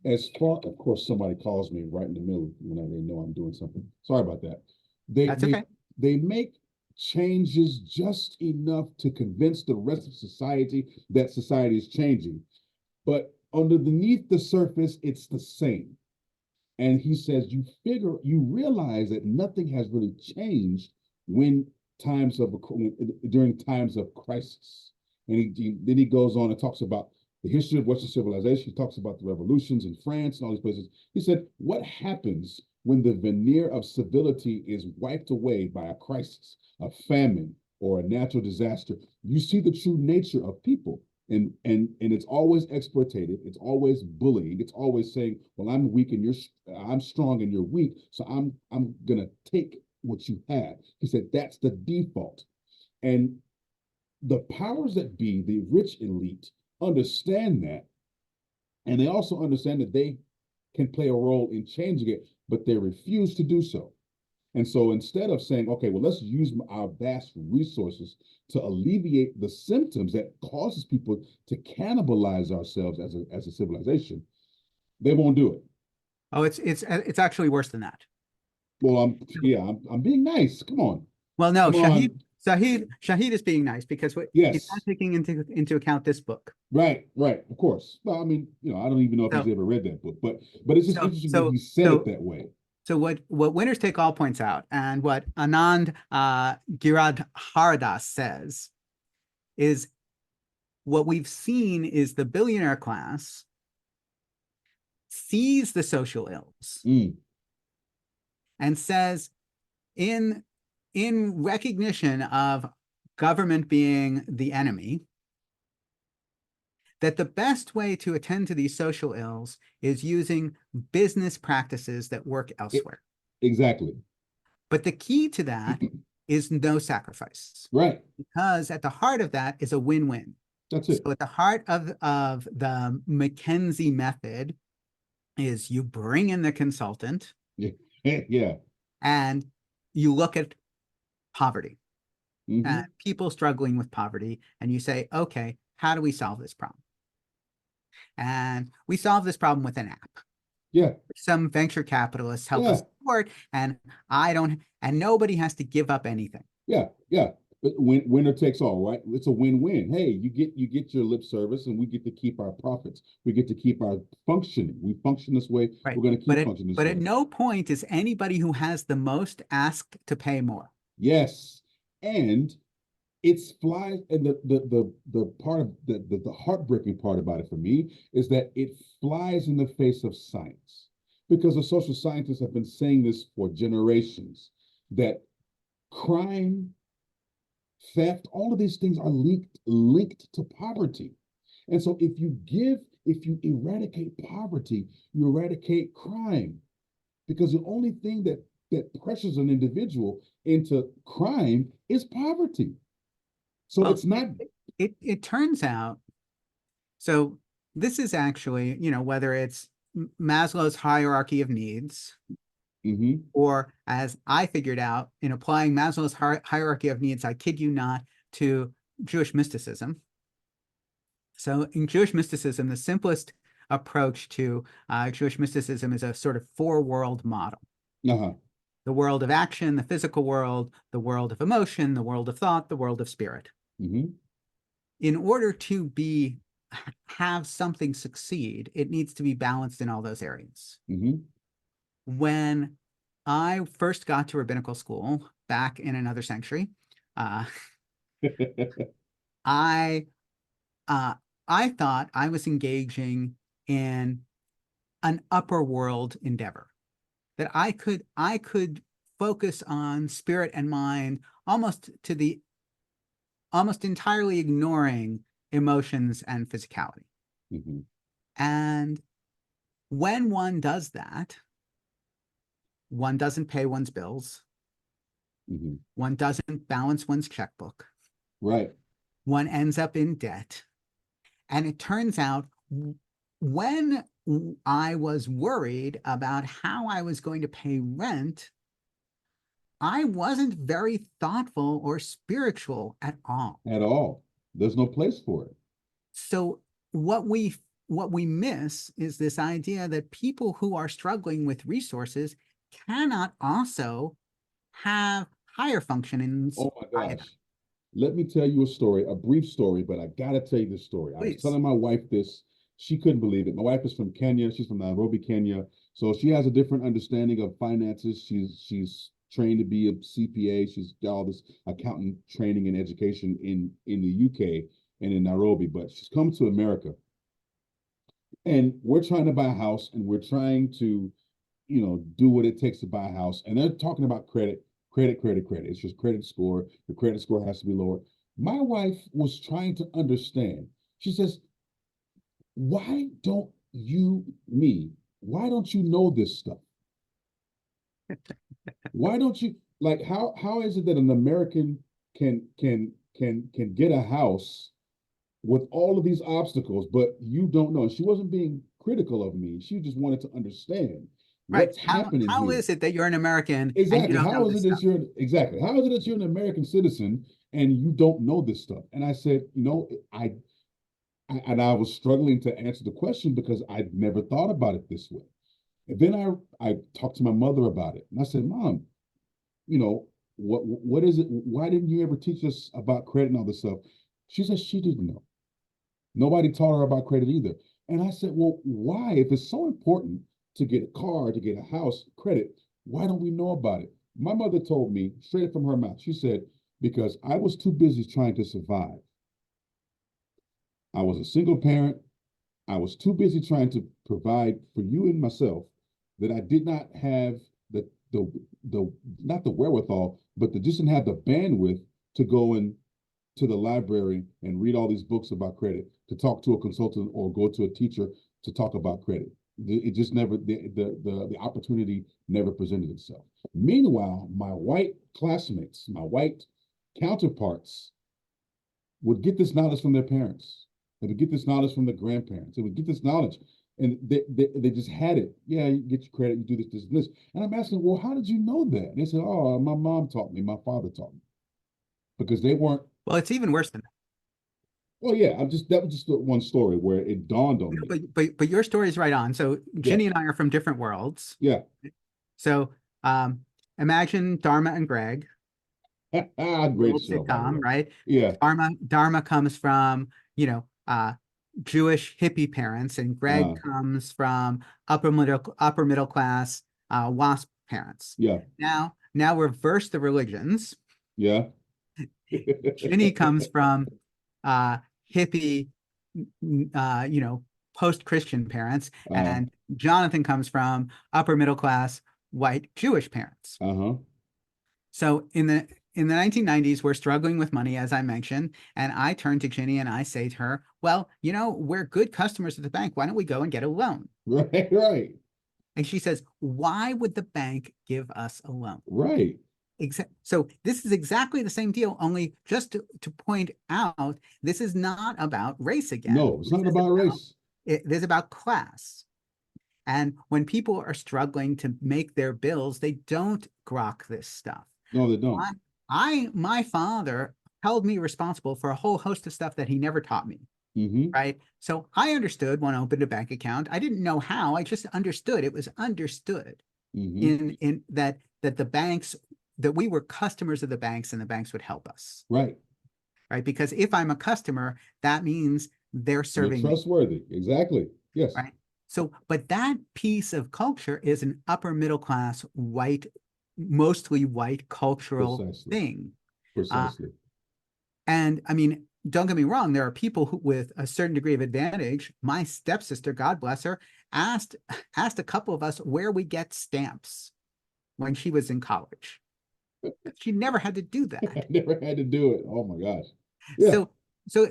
as far. Of course, somebody calls me right in the middle when they know I'm doing something. Sorry about that. They That's they okay. they make changes just enough to convince the rest of society that society is changing, but underneath the surface, it's the same. And he says, you realize that nothing has really changed when times of during times of crisis. And then he goes on and talks about the history of Western civilization. He talks about the revolutions in France and all these places. He said, what happens when the veneer of civility is wiped away by a crisis, a famine, or a natural disaster? You see the true nature of people. And it's always exploitative. It's always bullying. It's always saying, "Well, I'm weak and I'm strong and you're weak, so I'm gonna take what you have." He said that's the default, and the powers that be, the rich elite, understand that, and they also understand that they can play a role in changing it, but they refuse to do so. And so instead of saying, okay, well, let's use our vast resources to alleviate the symptoms that causes people to cannibalize ourselves as a civilization, they won't do it. Oh, it's actually worse than that. Well, I'm being nice. Come on. Well, no, Come on. Shahid is being nice because he's not Yes. taking into account this book. Right, of course. Well, I mean, I don't even know if he's So ever read that book, but it's just so interesting that so he said it so that way. so what Winners Take All points out, and what Anand Giradharadas says, is what we've seen is the billionaire class sees the social ills Mm, and says, in recognition of government being the enemy, that the best way to attend to these social ills is using business practices that work it, elsewhere. exactly. But the key to that is no sacrifice, Right. because at the heart of that is a win-win. That's So it. at the heart of the McKinsey method is you bring in the consultant Yeah. Yeah. and you look at poverty and Hmm. people struggling with poverty, and you say, okay, how do we solve this problem? And we solve this problem with an app. Yeah. Some venture capitalists help Yeah. us support, and nobody has to give up anything. Yeah. But winner takes all, right? It's a win-win. Hey, you get your lip service, and we get to keep our profits. We get to keep our functioning. We function this way. Right. We're going to But keep functioning this at way. no point is anybody who has the most asked to pay more. Yes, and it's flies, and the part of the heartbreaking part about it for me is that it flies in the face of science, because the social scientists have been saying this for generations, that crime, theft, all of these things are linked to poverty. And so if you eradicate poverty, you eradicate crime, because the only thing that pressures an individual into crime is poverty. So Well, it's not. it turns out, so this is actually, whether it's Maslow's hierarchy of needs, Mm-hmm. or as I figured out in applying Maslow's hierarchy of needs, I kid you not, to Jewish mysticism. So in Jewish mysticism, the simplest approach to Jewish mysticism is a sort of four-world model: Uh-huh. the world of action, the physical world, the world of emotion, the world of thought, the world of spirit. Mm-hmm. In order to have something succeed, it needs to be balanced in all those areas. Mm-hmm. When I first got to rabbinical school back in another century, uh, I uh, I thought I was engaging in an upper world endeavor, that I could focus on spirit and mind almost entirely ignoring emotions and physicality. Mm-hmm. And when one does that, one doesn't pay one's bills, Mm-hmm. one doesn't balance one's checkbook, Right. one ends up in debt. And it turns out, when I was worried about how I was going to pay rent, I wasn't very thoughtful or spiritual at all. At all. There's no place for it. So what we miss is this idea that people who are struggling with resources cannot also have higher functionings Oh my either. gosh. Let me tell you a story, a brief story, but I gotta tell you this story. I was Please. telling my wife this. She couldn't believe it. My wife is from Kenya. She's from Nairobi, Kenya. So she has a different understanding of finances. She's trained to be a CPA. She's got all this accountant training and education in the UK and in Nairobi, but she's come to America. And we're trying to buy a house, and we're trying to, do what it takes to buy a house. And they're talking about credit, credit, credit, credit. It's just credit score. The credit score has to be lower. My wife was trying to understand. She says, why don't why don't you know this stuff? Why don't you, like, how is it that an American can get a house with all of these obstacles, but you don't know? And she wasn't being critical of me. She just wanted to understand. Right. What's happening How here? is it that you're an American and you Exactly. don't know How is this it that stuff? you're exactly? How is it that you're an American citizen and you don't know this stuff? And I said, and I was struggling to answer the question because I'd never thought about it this way. And then I talked to my mother about it, and I said, Mom, what is it? Why didn't you ever teach us about credit and all this stuff? She said she didn't know. Nobody taught her about credit either. And I said, well, why? If it's so important to get a car, to get a house, credit, why don't we know about it? My mother told me straight from her mouth, she said, because I was too busy trying to survive. I was a single parent. I was too busy trying to provide for you and myself that I did not have the not the wherewithal, but just didn't have the bandwidth to go in to the library and read all these books about credit, to talk to a consultant or go to a teacher to talk about credit. It just never the opportunity never presented itself. Meanwhile, my white classmates, my white counterparts would get this knowledge from their parents. They would get this knowledge from their grandparents. They would get this knowledge, and they just had it. Yeah, you get your credit, you do this, this, and this. And I'm asking, well, how did you know that? And they said, oh, my mom taught me, my father taught me, because they weren't. Well, it's even worse than Well, yeah, that was just the one story where it dawned on that. me. But your story is right on. So Yeah, Ginny and I are from different worlds. yeah. So imagine Dharma and Greg, the Great old show, by the sitcom, way. right? Yeah, Dharma comes from, Jewish hippie parents, and Greg uh, comes from upper middle class WASP parents. yeah, Now reverse the religions. yeah, Ginny comes from uh, hippie, post-Christian parents, uh, and Jonathan comes from upper middle class white Jewish parents. uh-huh. So in the 1990s, we're struggling with money, as I mentioned, and I turn to Ginny and I say to her, "Well, we're good customers at the bank. Why don't we go and get a loan?" Right, right, And she says, "Why would the bank give us a loan?" right. So this is exactly the same deal, only just to point out, this is not about race again. No, it's not about race. This is about class. And when people are struggling to make their bills, they don't grok this stuff. No, they don't. My father held me responsible for a whole host of stuff that he never taught me. Mm-hmm. Right. So I understood when I opened a bank account. I didn't know how. I just understood. It was understood Mm-hmm. in that the banks, that we were customers of the banks and the banks would help us. Right. Right. Because if I'm a customer, that means they're You're serving me. trustworthy. Exactly. Yes. Right. So, but that piece of culture is an upper middle class white, mostly white cultural Precisely. thing. Uh, Precisely. and I mean, don't get me wrong, there are people who, with a certain degree of advantage. My stepsister, God bless her, asked a couple of us where we get stamps when she was in college. She never had to do I that. never had to do it. Oh my gosh. Yeah. So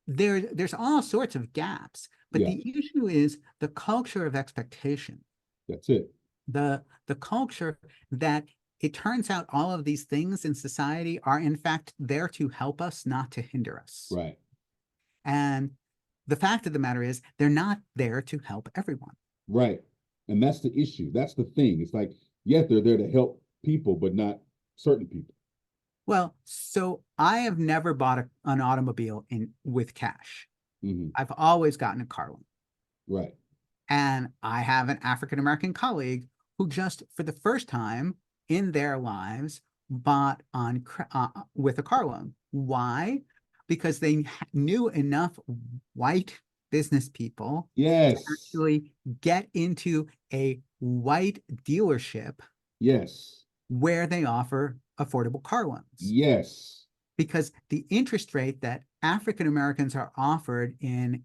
there's all sorts of gaps, but Yeah. the issue is the culture of expectation. That's it. The culture that it turns out all of these things in society are in fact there to help us, not to hinder us. Right. And the fact of the matter is they're not there to help everyone. Right. And that's the issue. That's the thing. It's like, yeah, they're there to help people, but not certain people. Well, so I have never bought an automobile with cash. Mm-hmm. I've always gotten a car loan. Right. And I have an African American colleague who just for the first time in their lives bought with a car loan. Why? Because they knew enough white business people to Yes. actually get into a white dealership Yes. where they offer affordable car loans. Yes. Because the interest rate that African Americans are offered in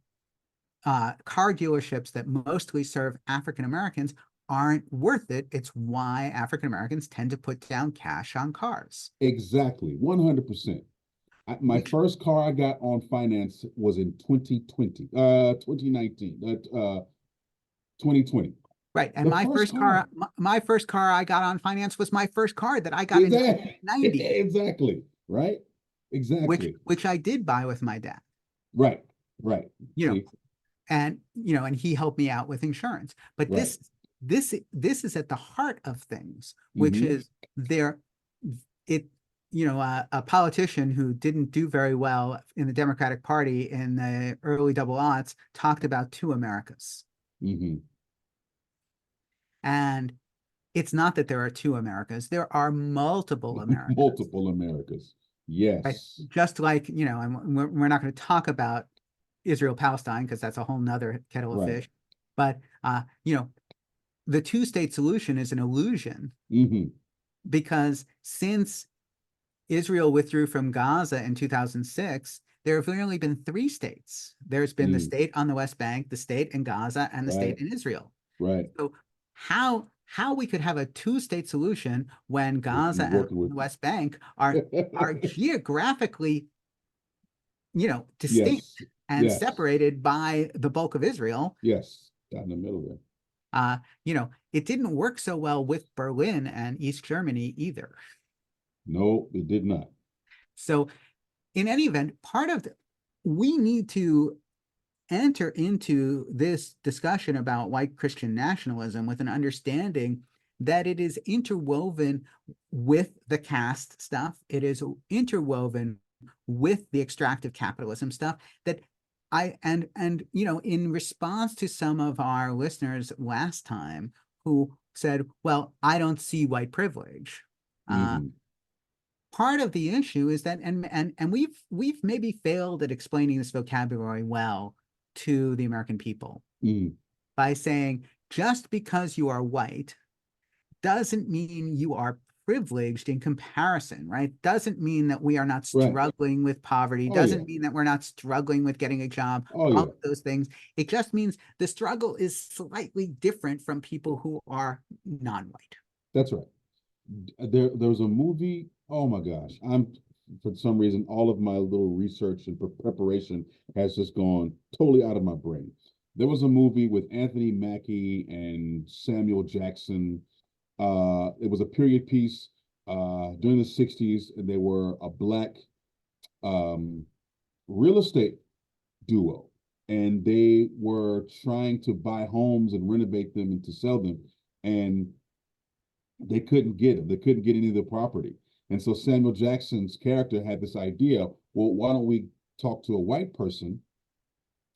car dealerships that mostly serve African Americans aren't worth it. It's why African Americans tend to put down cash on cars. Exactly. 100%. My first car I got on finance was in 2020, 2019, 2020. Right. And The first car. my first car I got on finance was my first car that I got in Exactly. 1990. Exactly. Right. Exactly. Which I did buy with my dad. Right. Right. You know, See? and and he helped me out with insurance. But Right. this is at the heart of things, which Hmm. is there it a politician who didn't do very well in the Democratic Party in the early double aughts talked about two Americas. Hmm. And it's not that there are two Americas, there are multiple Americas, Multiple Americas. right? Yes. Just like, and we're not going to talk about Israel Palestine because that's a whole nother kettle of Right. fish. But the two-state solution is an illusion Hmm. because since Israel withdrew from Gaza in 2006, there have only been three states. There's been the Mm. state on the West Bank, the state in Gaza, and the Right. state in Israel. Right. So how we could have a two-state solution when If you're Gaza and working with, the West Bank are geographically, yes. distinct and Yes. separated by the bulk of Israel. Yes. Down the middle there. It didn't work so well with Berlin and East Germany either. No, it did not. So in any event, we need to enter into this discussion about white Christian nationalism with an understanding that it is interwoven with the caste stuff. It is interwoven with the extractive capitalism stuff that in response to some of our listeners last time who said, well, I don't see white privilege. Hmm. Part of the issue is that, and we've maybe failed at explaining this vocabulary well to the American people Mm. by saying just because you are white doesn't mean you are privileged in comparison, right? Doesn't mean that we are not Right. struggling with poverty, Oh yeah. doesn't mean that we're not struggling with getting a job, Oh all yeah. of those things. It just means the struggle is slightly different from people who are non-white. That's right. There was a movie. Oh my gosh. For some reason, all of my little research and preparation has just gone totally out of my brain. There was a movie with Anthony Mackie and Samuel Jackson. It was a period piece during the 60s, and they were a black um, real estate duo, and they were trying to buy homes and renovate them and to sell them, and they couldn't get them. They couldn't get any of the property. And so Samuel Jackson's character had this idea, well, why don't we talk to a white person?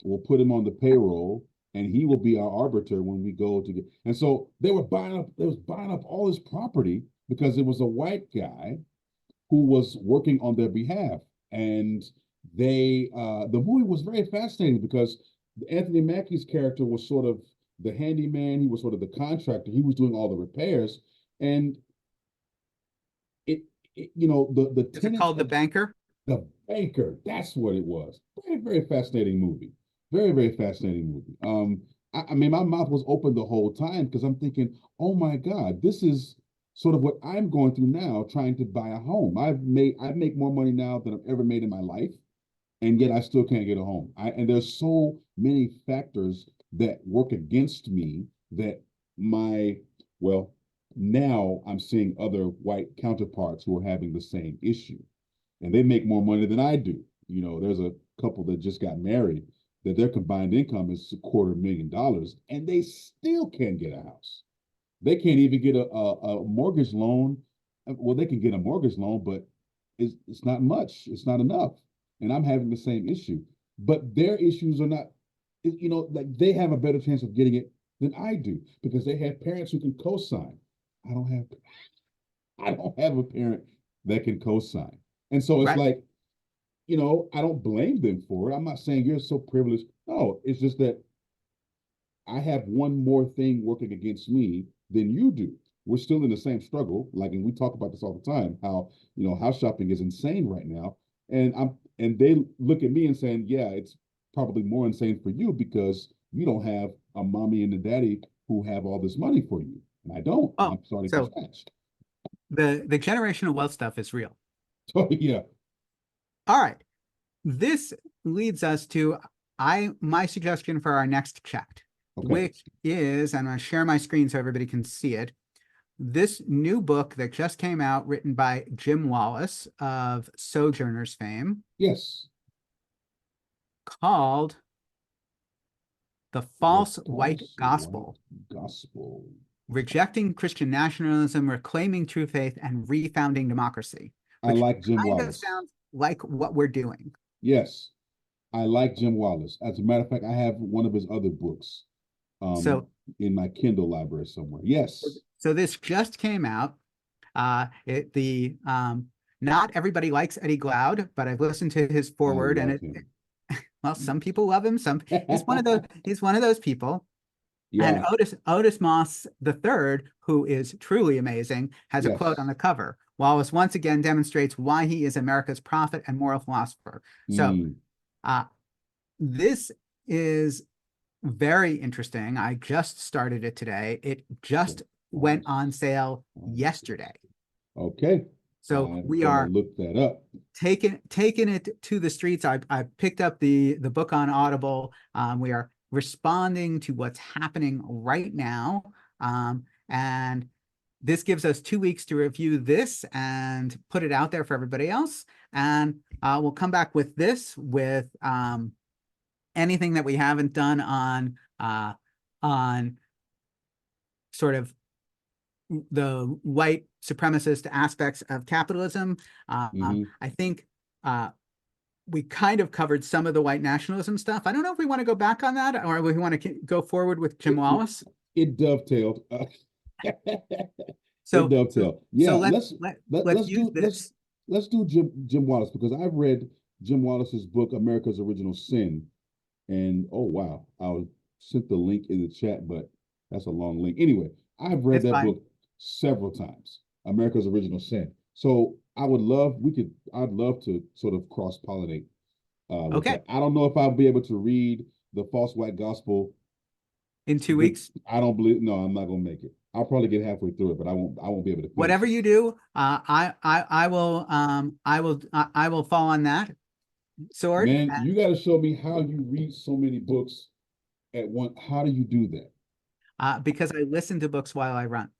We'll put him on the payroll and he will be our arbiter when we go to get. And so they was buying up all this property because it was a white guy who was working on their behalf. And the movie was very fascinating because Anthony Mackie's character was sort of the handyman. He was sort of the contractor. He was doing all the repairs, and the Is it tenants called The of Banker? the banker. That's what it was. Very very fascinating movie. Very very fascinating movie. I mean, my mouth was open the whole time because I'm thinking, oh my God, this is sort of what I'm going through now, trying to buy a home. I make more money now than I've ever made in my life, and yet I still can't get a home. And there's so many factors that work against me that my well now I'm seeing other white counterparts who are having the same issue, and they make more money than I do. There's a couple that just got married that their combined income is $250,000, and they still can't get a house. They can't even get a mortgage loan. Well, they can get a mortgage loan, but it's not much. It's not enough. And I'm having the same issue. But their issues are not, like they have a better chance of getting it than I do because they have parents who can co-sign. I don't have I don't have a parent that can co-sign. And so it's Right. like, I don't blame them for it. I'm not saying you're so privileged. No, it's just that I have one more thing working against me than you do. We're still in the same struggle. Like, and we talk about this all the time, how, house shopping is insane right now. And they look at me and saying, yeah, it's probably more insane for you because you don't have a mommy and a daddy who have all this money for you. And I don't. And Oh, I'm starting from so scratch. the generational wealth stuff is real. So yeah. All right. This leads us to my suggestion for our next chat, Okay. which is, I'm going to share my screen so everybody can see it. This new book that just came out, written by Jim Wallace of Sojourners fame, Yes. called The The False White False Gospel, White Gospel. Rejecting Christian Nationalism, Reclaiming True Faith, and Refounding Democracy, I which like Jim kind of Wallace. sounds like what we're doing. Yes, I like Jim Wallace. As a matter of fact, I have one of his other books um, So, in my Kindle library somewhere. Yes. so this just came out. Not everybody likes Eddie Glaude, but I've listened to his I forward, and love him. well, some people love him. He's one of those people. And Yeah. Otis Moss III, who is truly amazing, has a quote on Yes. the cover. Wallace once again demonstrates why he is America's prophet and moral philosopher. So Mm. uh, this is very interesting. I just started it today. It just went on sale yesterday. Okay. So I'm we gonna are look that up. taking it to the streets. I picked up the book on Audible. We are responding to what's happening right now, and this gives us 2 weeks to review this and put it out there for everybody else. And we'll come back with this with anything that we haven't done on sort of the white supremacist aspects of capitalism. I think we kind of covered some of the white nationalism stuff. I don't know if we want to go back on that or we want to go forward with Jim Wallace. It dovetailed. It So dovetailed. so Yeah, let's use do this. let's do Jim Wallace, because I've read Jim Wallace's book America's Original Sin, and oh wow, I'll send the link in the chat, but that's a long link. Anyway, I've read It's that fine. book several times, America's Original Sin. So I'd love to sort of cross pollinate with Okay. that. I don't know if I'll be able to read the False White Gospel In 2 weeks. I don't believe. No, I'm not gonna make it. I'll probably get halfway through it, but I won't be able to finish Whatever it. you do, I will fall on that sword. Man, you got to show me how you read so many books at once. How do you do that? Because I listen to books while I run.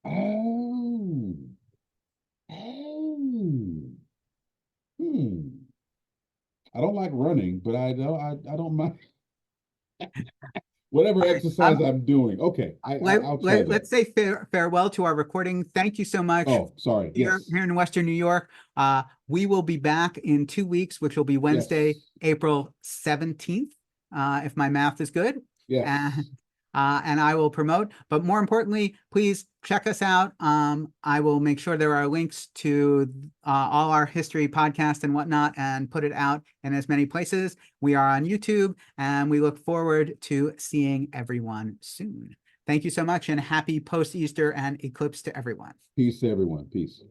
Oh, oh, hmm. I don't like running, but I know I don't mind whatever All right. exercise I'm doing. Okay, I'll try that. Let's say farewell to our recording. Thank you so much Oh, sorry. here Yes, in Western New York. We will be back in 2 weeks, which will be Wednesday, yes, April 17th, if my math is good. yes. And I will promote. But more importantly, please check us out. I will make sure there are links to all our history podcasts and whatnot and put it out in as many places. We are on YouTube, and we look forward to seeing everyone soon. Thank you so much, and happy post-Easter and eclipse to everyone. Peace to everyone. Peace.